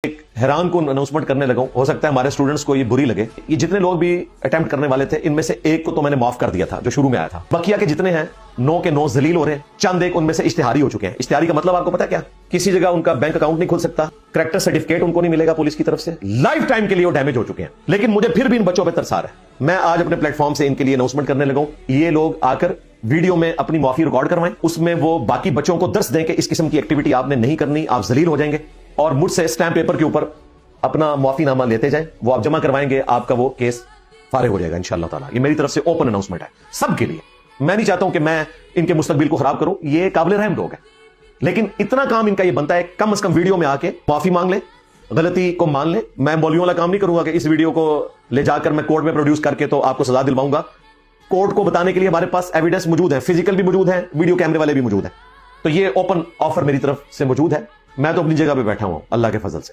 ایک حیران کن اناؤنسمنٹ کرنے لگا ہوں. ہو سکتا ہے ہمارے اسٹوڈنٹس کو یہ بری لگے. یہ جتنے لوگ بھی اٹیمپٹ کرنے والے تھے ان میں سے ایک کو تو میں نے معاف کر دیا تھا جو شروع میں آیا تھا. بقیہ کے جتنے ہیں 9 کے 9 ذلیل ہو رہے ہیں. چند ایک ان میں سے اشتہاری ہو چکے ہیں. اشتہاری کا مطلب آپ کو پتا کیا؟ کسی جگہ ان کا بینک اکاؤنٹ نہیں کھل سکتا, کریکٹر سرٹیفکیٹ ان کو نہیں ملے گا پولیس کی طرف سے, لائف ٹائم کے لیے وہ ڈیمیج ہو چکے ہیں. لیکن مجھے پھر بھی ان بچوں پہ ترس آ رہا ہے. میں آج اپنے پلیٹ فارم سے ان کے لیے اناؤنسمنٹ کرنے لگا ہوں. یہ لوگ آ کر ویڈیو میں اپنی معافی ریکارڈ کروائیں, اس میں وہ باقی بچوں کو درس دیں کہ اس قسم کی ایکٹیویٹی آپ نے نہیں کرنی, آپ ذلیل ہو جائیں گے, اور مجھ سے اسٹیمپ پیپر کے اوپر اپنا معافی نامہ لیتے جائیں. وہ آپ جمع کروائیں گے, آپ کا وہ کیس فارغ ہو جائے گا انشاءاللہ تعالیٰ. یہ میری طرف سے اوپن اناؤنسمنٹ ہے سب کے لیے. میں نہیں چاہتا ہوں کہ میں ان کے مستقبل کو خراب کروں. یہ قابل رحم لوگ ہیں, لیکن اتنا کام ان کا یہ بنتا ہے کم از کم ویڈیو میں آ کے معافی مانگ لیں, غلطی کو مان لیں. میں مولویوں والا کام نہیں کروں گا کہ اس ویڈیو کو لے جا کر میں کورٹ میں پروڈیوس کر کے تو آپ کو سزا دلواؤں گا. کورٹ کو بتانے کے لیے ہمارے پاس ایویڈنس موجود ہے, فزیکل بھی موجود ہے, ویڈیو کیمرے والے بھی موجود ہیں. تو یہ اوپن آفر میری طرف سے موجود ہے. میں تو اپنی جگہ پہ بیٹھا ہوں اللہ کے فضل سے.